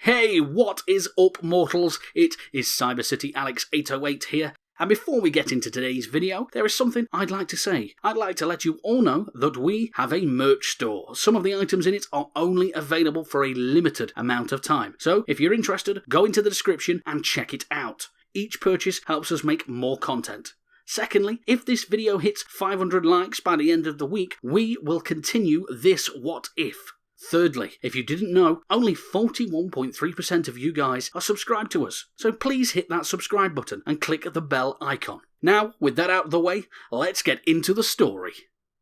Hey, what is up, mortals? It is Cyber City Alex 808 here, and before we get into today's video, there is something I'd like to say. I'd like to let you all know that we have a merch store. Some of the items in it are only available for a limited amount of time, so if you're interested, go into the description and check it out. Each purchase helps us make more content. Secondly, if this video hits 500 likes by the end of the week, we will continue this What If. Thirdly, if you didn't know, only 41.3% of you guys are subscribed to us, so please hit that subscribe button and click the bell icon. Now, with that out of the way, let's get into the story.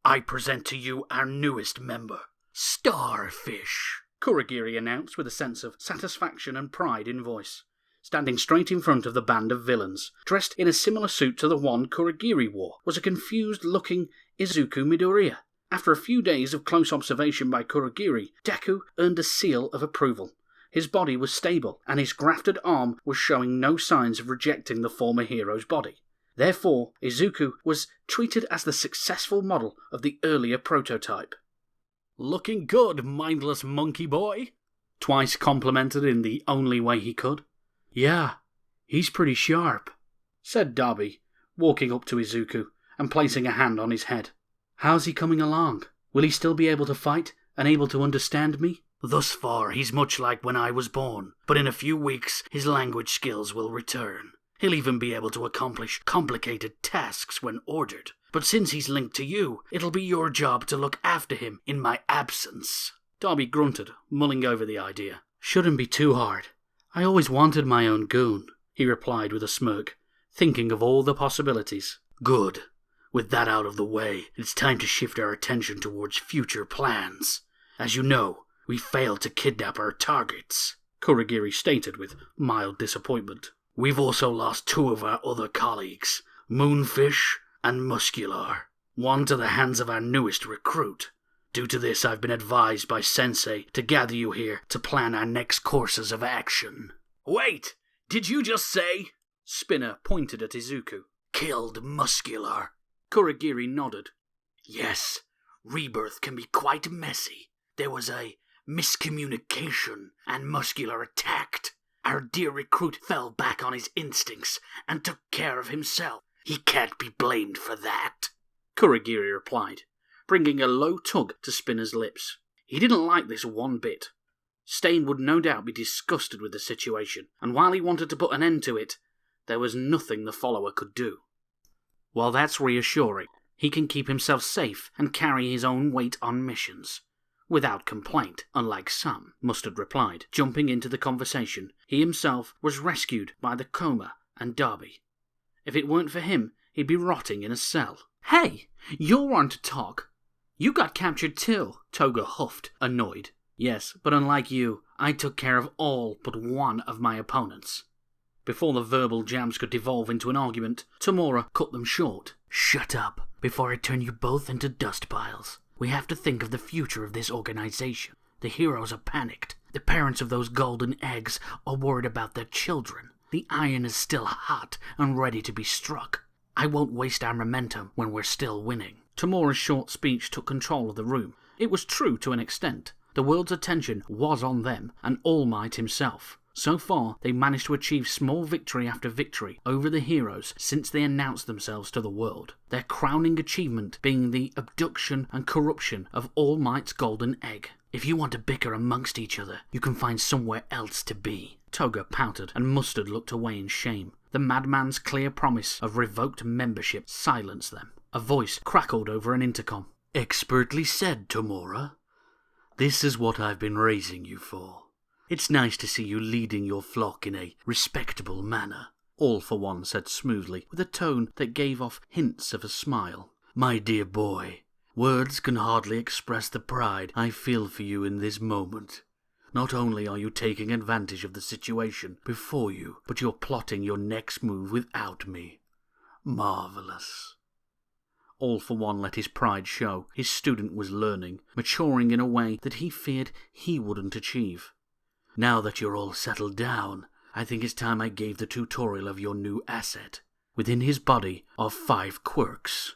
I present to you our newest member, Starfish, Kurogiri announced with a sense of satisfaction and pride in voice, standing straight in front of the band of villains. Dressed in a similar suit to the one Kurogiri wore was a confused-looking Izuku Midoriya. After a few days of close observation by Kurogiri, Deku earned a seal of approval. His body was stable, and his grafted arm was showing no signs of rejecting the former hero's body. Therefore, Izuku was treated as the successful model of the earlier prototype. "Looking good, mindless monkey boy," Twice complimented in the only way he could. "Yeah, he's pretty sharp," said Darby, walking up to Izuku and placing a hand on his head. "How's he coming along? Will he still be able to fight and able to understand me?" "Thus far, he's much like when I was born, but in a few weeks his language skills will return. He'll even be able to accomplish complicated tasks when ordered. But since he's linked to you, it'll be your job to look after him in my absence." Darby grunted, mulling over the idea. "Shouldn't be too hard. I always wanted my own goon," he replied with a smirk, thinking of all the possibilities. "Good. With that out of the way, it's time to shift our attention towards future plans. As you know, we failed to kidnap our targets," Kurogiri stated with mild disappointment. "We've also lost two of our other colleagues, Moonfish and Muscular, one to the hands of our newest recruit. Due to this, I've been advised by Sensei to gather you here to plan our next courses of action." "Wait! Did you just say?" Spinner pointed at Izuku. "Killed Muscular." Kurogiri nodded. "Yes, rebirth can be quite messy. There was a miscommunication, and Muscular attacked. Our dear recruit fell back on his instincts and took care of himself. He can't be blamed for that," Kurogiri replied, bringing a low tug to Spinner's lips. He didn't like this one bit. Stain would no doubt be disgusted with the situation, and while he wanted to put an end to it, there was nothing the follower could do. Well, that's reassuring. He can keep himself safe and carry his own weight on missions. Without complaint, unlike some, Mustard replied, jumping into the conversation. He himself was rescued by the coma and Darby. If it weren't for him, he'd be rotting in a cell. "Hey, you're one to talk. You got captured too," Toga huffed, annoyed. "Yes, but unlike you, I took care of all but one of my opponents." Before the verbal jams could devolve into an argument, Tamura cut them short. "Shut up, before I turn you both into dust piles. We have to think of the future of this organization. The heroes are panicked. The parents of those golden eggs are worried about their children. The iron is still hot and ready to be struck. I won't waste our momentum when we're still winning." Tamura's short speech took control of the room. It was true to an extent. The world's attention was on them and All Might himself. So far, they managed to achieve small victory after victory over the heroes since they announced themselves to the world, their crowning achievement being the abduction and corruption of All Might's golden egg. "If you want to bicker amongst each other, you can find somewhere else to be." Toga pouted, and Mustard looked away in shame. The madman's clear promise of revoked membership silenced them. A voice crackled over an intercom. "Expertly said, Tamura. This is what I've been raising you for. It's nice to see you leading your flock in a respectable manner," All for One said smoothly, with a tone that gave off hints of a smile. "My dear boy, words can hardly express the pride I feel for you in this moment. Not only are you taking advantage of the situation before you, but you're plotting your next move without me. Marvelous." All for One let his pride show. His student was learning, maturing in a way that he feared he wouldn't achieve. "Now that you're all settled down, I think it's time I gave the tutorial of your new asset. Within his body are 5 quirks.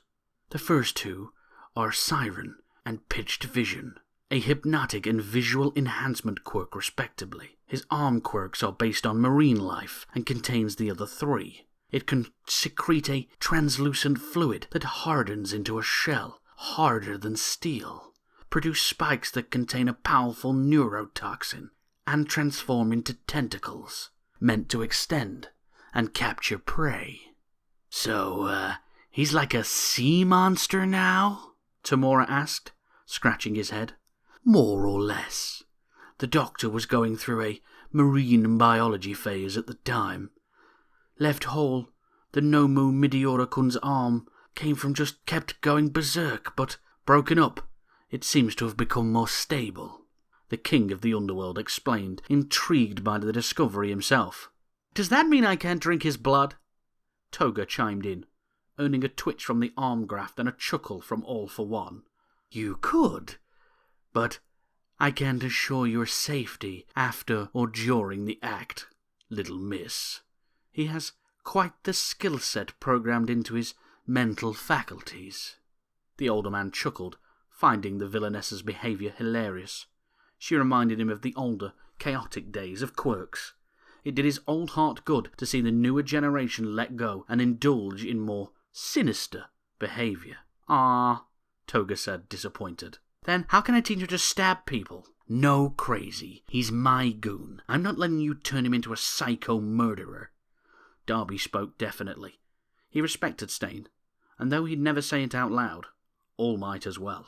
The first 2 are Siren and Pitched Vision. a hypnotic and visual enhancement quirk respectively. His arm quirks are based on marine life and contains the other three. It can secrete a translucent fluid that hardens into a shell, harder than steel, produce spikes that contain a powerful neurotoxin, and transform into tentacles, meant to extend and capture prey. So, he's like a sea monster now? Tamura asked, scratching his head. More or less. The doctor was going through a marine biology phase at the time. Left whole, the Nomu Meteora-kun's arm kept going berserk, but broken up, it seems to have become more stable. The king of the underworld explained, intrigued by the discovery himself. Does that mean I can't drink his blood? Toga chimed in, earning a twitch from the arm graft and a chuckle from All for One. You could, but I can't assure your safety after or during the act, little miss. He has quite the skill set programmed into his mental faculties. The older man chuckled, finding the villainess's behaviour hilarious. She reminded him of the older, chaotic days of quirks. It did his old heart good to see the newer generation let go and indulge in more sinister behaviour. Ah, Toga said, disappointed. Then how can I teach you to stab people? No, crazy. He's my goon. I'm not letting you turn him into a psycho murderer. Darby spoke definitely. He respected Stain, and though he'd never say it out loud, All Might as well.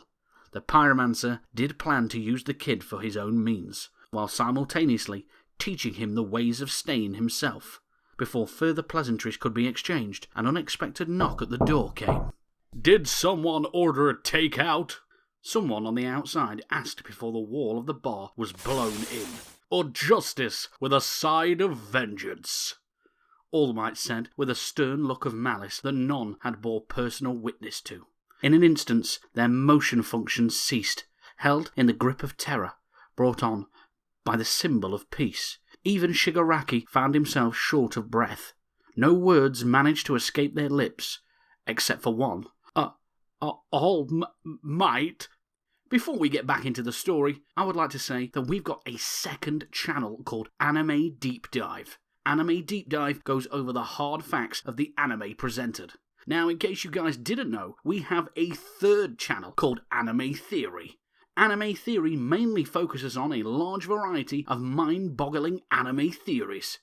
The pyromancer did plan to use the kid for his own means, while simultaneously teaching him the ways of Stain himself. Before further pleasantries could be exchanged, an unexpected knock at the door came. Did someone order a takeout? Someone on the outside asked before the wall of the bar was blown in. Or justice with a side of vengeance? All Might said, with a stern look of malice that none had bore personal witness to. In an instant, their motion functions ceased, held in the grip of terror, brought on by the symbol of peace. Even Shigaraki found himself short of breath. No words managed to escape their lips, except for one. All Might? Before we get back into the story, I would like to say that we've got a second channel called Anime Deep Dive. Anime Deep Dive goes over the hard facts of the anime presented. Now, in case you guys didn't know, we have a third channel called Anime Theory. Anime Theory mainly focuses on a large variety of mind-boggling anime theories.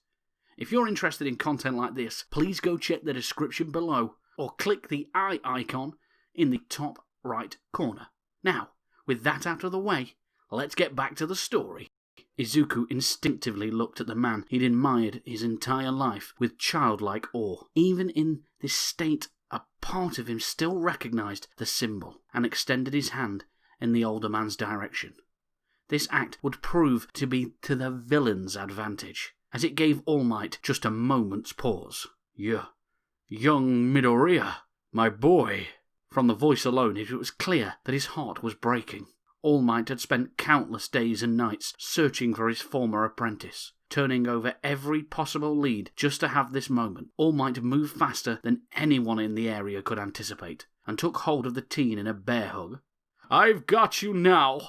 If you're interested in content like this, please go check the description below, or click the eye icon in the top right corner. Now, with that out of the way, let's get back to the story. Izuku instinctively looked at the man he'd admired his entire life with childlike awe. Even in this state, a part of him still recognized the symbol and extended his hand in the older man's direction. This act would prove to be to the villain's advantage, as it gave All Might just a moment's pause. Young Midoriya, my boy. From the voice alone, it was clear that his heart was breaking. All Might had spent countless days and nights searching for his former apprentice, turning over every possible lead just to have this moment. All Might moved faster than anyone in the area could anticipate, and took hold of the teen in a bear hug. I've got you now.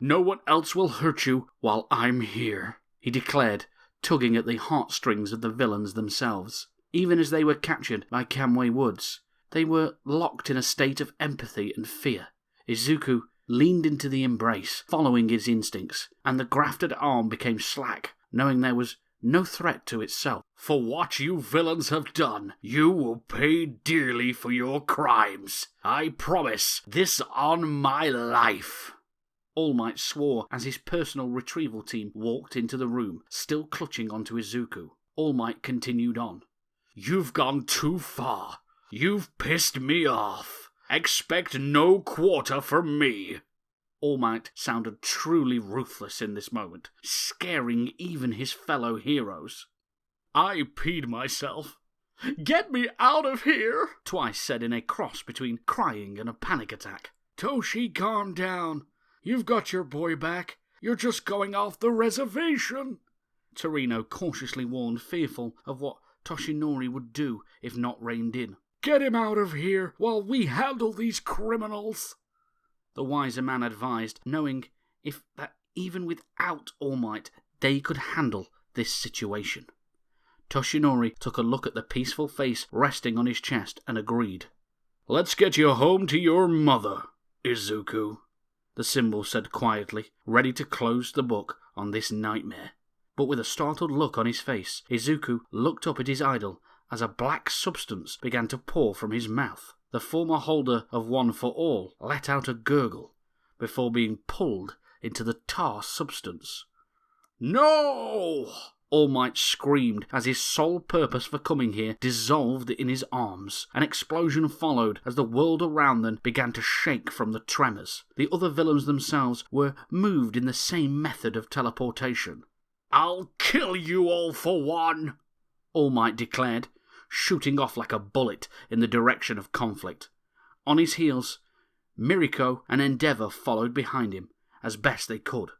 No one else will hurt you while I'm here, he declared, tugging at the heartstrings of the villains themselves. Even as they were captured by Kamui Woods, they were locked in a state of empathy and fear. Izuku leaned into the embrace, following his instincts, and the grafted arm became slack, knowing there was no threat to itself. For what you villains have done, you will pay dearly for your crimes. I promise this on my life. All Might swore as his personal retrieval team walked into the room, still clutching onto Izuku. All Might continued on. You've gone too far. You've pissed me off. Expect no quarter from me. All Might sounded truly ruthless in this moment, scaring even his fellow heroes. I peed myself. Get me out of here, Twice said in a cross between crying and a panic attack. Toshi, calm down. You've got your boy back. You're just going off the reservation. Torino cautiously warned, fearful of what Toshinori would do if not reined in. Get him out of here while we handle these criminals. The wiser man advised, knowing if that even without All Might, they could handle this situation. Toshinori took a look at the peaceful face resting on his chest and agreed. "Let's get you home to your mother, Izuku," the symbol said quietly, ready to close the book on this nightmare. But with a startled look on his face, Izuku looked up at his idol as a black substance began to pour from his mouth. The former holder of One for All let out a gurgle before being pulled into the tar substance. "No!" All Might screamed as his sole purpose for coming here dissolved in his arms. An explosion followed as the world around them began to shake from the tremors. The other villains themselves were moved in the same method of teleportation. "I'll kill you all for one," All Might declared, shooting off like a bullet in the direction of conflict. On his heels, Miriko and Endeavor followed behind him as best they could.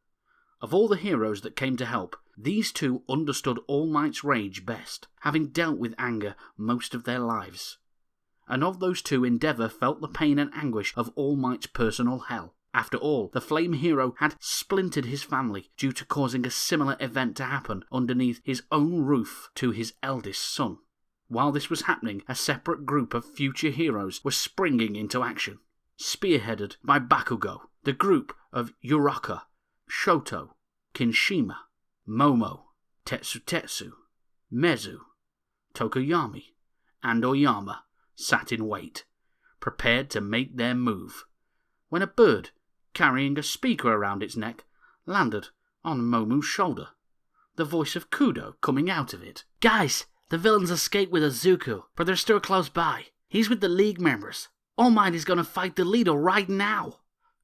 Of all the heroes that came to help, these two understood All Might's rage best, having dealt with anger most of their lives. And of those two, Endeavor felt the pain and anguish of All Might's personal hell. After all, the Flame Hero had splintered his family due to causing a similar event to happen underneath his own roof to his eldest son. While this was happening, a separate group of future heroes were springing into action. Spearheaded by Bakugo, the group of Uraka, Shoto, Kinshima, Momo, Tetsu, Mezu, Tokoyami, and Oyama sat in wait, prepared to make their move, when a bird, carrying a speaker around its neck, landed on Momu's shoulder, the voice of Kudo coming out of it. "Guys, the villains escaped with Izuku, but they're still close by. He's with the League members. All Might is going to fight the leader right now,"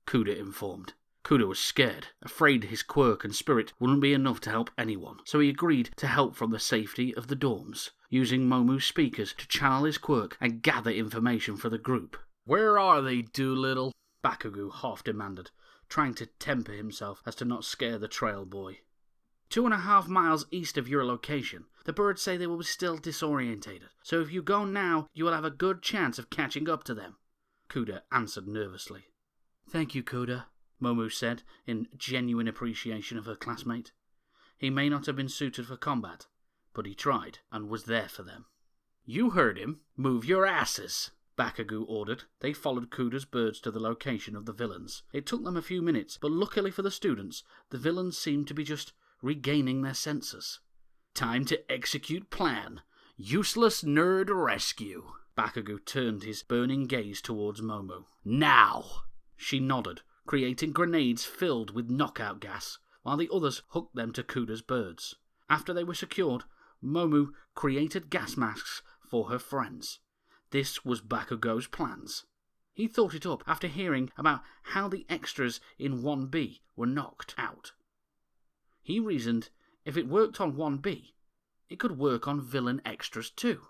Kudo informed. Kudo was scared, afraid his quirk and spirit wouldn't be enough to help anyone, so he agreed to help from the safety of the dorms, using Momu's speakers to channel his quirk and gather information for the group. "Where are they, Doolittle?" Bakugo half demanded, trying to temper himself as to not scare the trail boy. 2.5 miles east of your location. The birds say they will be still disorientated, so if you go now, you will have a good chance of catching up to them," Kuda answered nervously. "Thank you, Kuda," Momu said in genuine appreciation of her classmate. He may not have been suited for combat, but he tried and was there for them. "You heard him. Move your asses," Bakugo ordered. They followed Kuda's birds to the location of the villains. It took them a few minutes, but luckily for the students, the villains seemed to be just regaining their senses. "Time to execute plan. Useless nerd rescue." Bakugo turned his burning gaze towards Momo. "Now!" She nodded, creating grenades filled with knockout gas, while the others hooked them to Kuda's birds. After they were secured, Momu created gas masks for her friends. This was Bakugo's plans. He thought it up after hearing about how the extras in 1B were knocked out. He reasoned if it worked on 1B, it could work on villain extras too.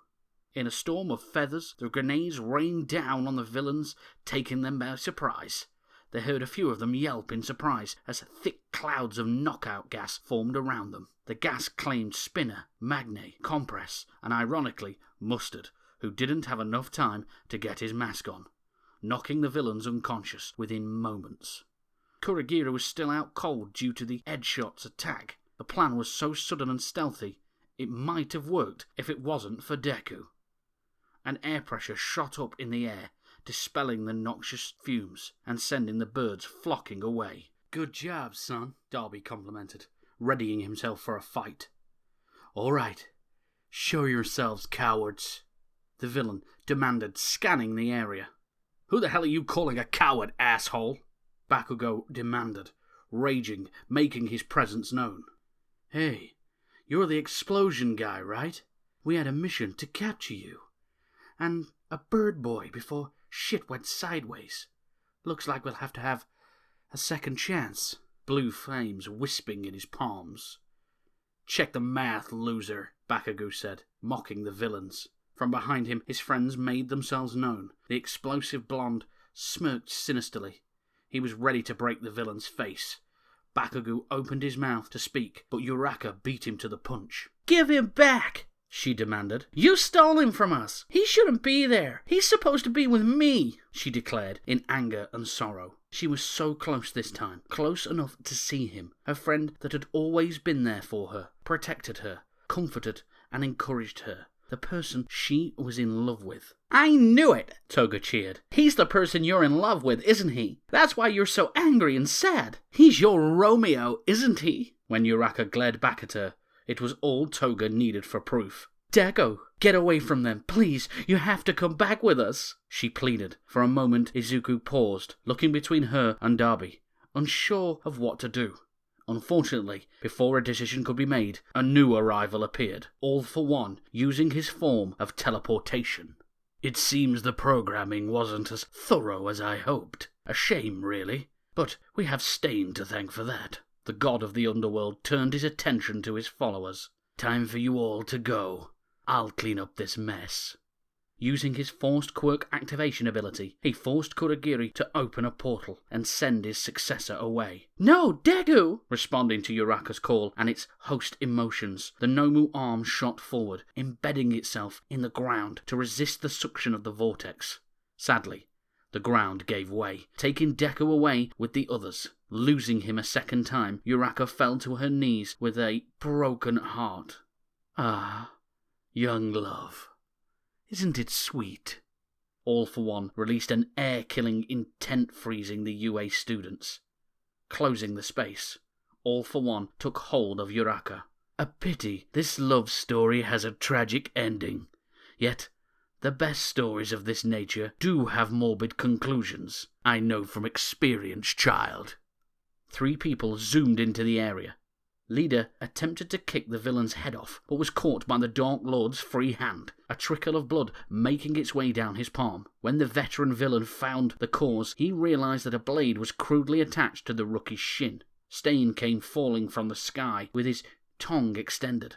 In a storm of feathers, the grenades rained down on the villains, taking them by surprise. They heard a few of them yelp in surprise as thick clouds of knockout gas formed around them. The gas claimed Spinner, Magne, Compress, and ironically, Mustard, who didn't have enough time to get his mask on, knocking the villains unconscious within moments. Kurigira was still out cold due to the Edshot's attack. The plan was so sudden and stealthy, it might have worked if it wasn't for Deku. An air pressure shot up in the air, dispelling the noxious fumes and sending the birds flocking away. "Good job, son," Darby complimented, readying himself for a fight. "All right, show yourselves, cowards," the villain demanded, scanning the area. "Who the hell are you calling a coward, asshole?" Bakugo demanded, raging, making his presence known. "Hey, you're the explosion guy, right? We had a mission to capture you. And a bird boy before shit went sideways. Looks like we'll have to have a second chance." Blue flames wisping in his palms. "Check the math, loser," Bakugo said, mocking the villains. From behind him, his friends made themselves known. The explosive blonde smirked sinisterly. He was ready to break the villain's face. Bakugo opened his mouth to speak, but Uraka beat him to the punch. "Give him back," she demanded. "You stole him from us. He shouldn't be there. He's supposed to be with me," she declared in anger and sorrow. She was so close this time, close enough to see him, her friend that had always been there for her, protected her, comforted and encouraged her, the person she was in love with. I knew it, Toga cheered. He's the person you're in love with, isn't he? That's why you're so angry and sad. He's your Romeo, isn't he? When Uraka glared back at her, it was all Toga needed for proof. Deku, get away from them, please. You have to come back with us, she pleaded. For a moment, Izuku paused, looking between her and Darby, unsure of what to do. Unfortunately, before a decision could be made, a new arrival appeared, all for one, using his form of teleportation. It seems the programming wasn't as thorough as I hoped. A shame, really. But we have Stain to thank for that. The god of the underworld turned his attention to his followers. Time for you all to go. I'll clean up this mess. Using his forced quirk activation ability, he forced Kurogiri to open a portal and send his successor away. No, Deku! Responding to Uraka's call and its host emotions, the Nomu arm shot forward, embedding itself in the ground to resist the suction of the vortex. Sadly, the ground gave way, taking Deku away with the others. Losing him a second time, Uraka fell to her knees with a broken heart. Ah, young love. Isn't it sweet? All for One released an air-killing intent, freezing the UA students. Closing the space, All for One took hold of Uraka. A pity this love story has a tragic ending. Yet, the best stories of this nature do have morbid conclusions. I know from experience, child. 3 people zoomed into the area. Leader attempted to kick the villain's head off, but was caught by the Dark Lord's free hand, a trickle of blood making its way down his palm. When the veteran villain found the cause, he realized that a blade was crudely attached to the rookie's shin. Stain came falling from the sky with his tongue extended.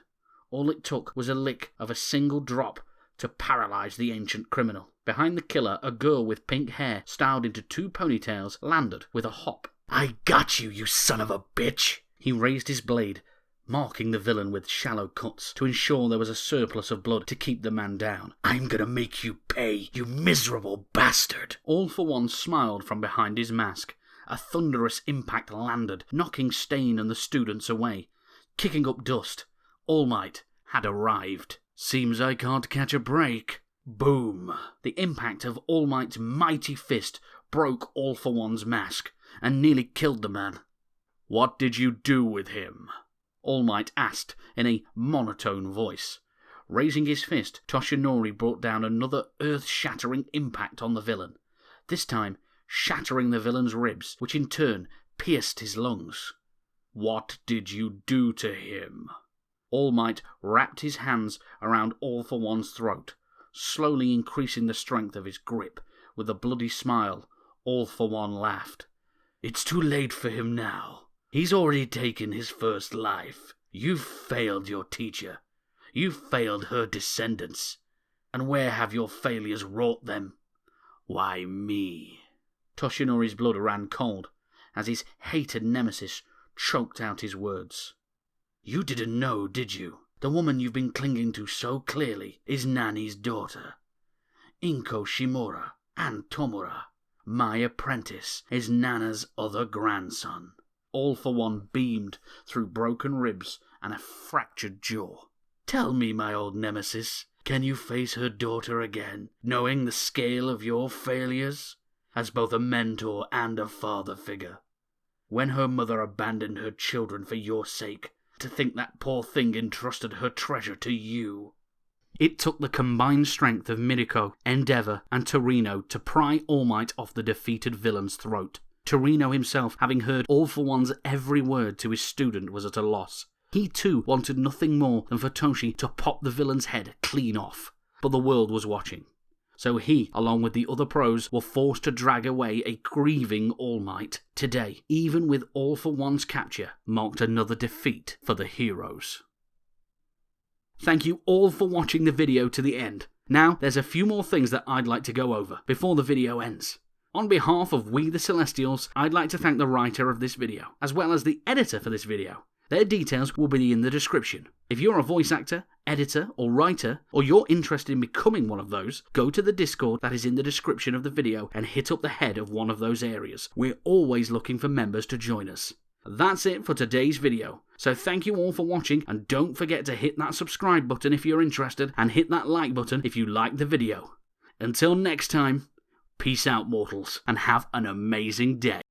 All it took was a lick of a single drop to paralyze the ancient criminal. Behind the killer, a girl with pink hair styled into 2 ponytails landed with a hop. I got you, you son of a bitch! He raised his blade, marking the villain with shallow cuts to ensure there was a surplus of blood to keep the man down. I'm gonna make you pay, you miserable bastard! All for One smiled from behind his mask. A thunderous impact landed, knocking Stain and the students away. Kicking up dust, All Might had arrived. Seems I can't catch a break. Boom! The impact of All Might's mighty fist broke All for One's mask and nearly killed the man. What did you do with him? All Might asked in a monotone voice. Raising his fist, Toshinori brought down another earth-shattering impact on the villain, this time shattering the villain's ribs, which in turn pierced his lungs. What did you do to him? All Might wrapped his hands around All for One's throat, slowly increasing the strength of his grip. With a bloody smile, All for One laughed. It's too late for him now. He's already taken his first life. You've failed your teacher. You've failed her descendants. And where have your failures wrought them? Why, me. Toshinori's blood ran cold as his hated nemesis choked out his words. You didn't know, did you? The woman you've been clinging to so clearly is Nani's daughter, Inko Shimura, and Tomura. My apprentice is Nana's other grandson. All for One beamed through broken ribs and a fractured jaw. Tell me, my old nemesis, can you face her daughter again, knowing the scale of your failures? As both a mentor and a father figure. When her mother abandoned her children for your sake, to think that poor thing entrusted her treasure to you. It took the combined strength of Miriko, Endeavor, and Torino to pry All Might off the defeated villain's throat. Torino himself, having heard All for One's every word to his student, was at a loss. He too wanted nothing more than for Toshi to pop the villain's head clean off. But the world was watching. So he, along with the other pros, were forced to drag away a grieving All Might. Today, even with All for One's capture, marked another defeat for the heroes. Thank you all for watching the video to the end. Now, there's a few more things that I'd like to go over before the video ends. On behalf of We the Celestials, I'd like to thank the writer of this video, as well as the editor for this video, Their details will be in the description. If you're a voice actor, editor, or writer, or you're interested in becoming one of those, go to the Discord that is in the description of the video and hit up the head of one of those areas. We're always looking for members to join us. That's it for today's video. So thank you all for watching, and don't forget to hit that subscribe button if you're interested, and hit that like button if you like the video. Until next time, peace out mortals, and have an amazing day.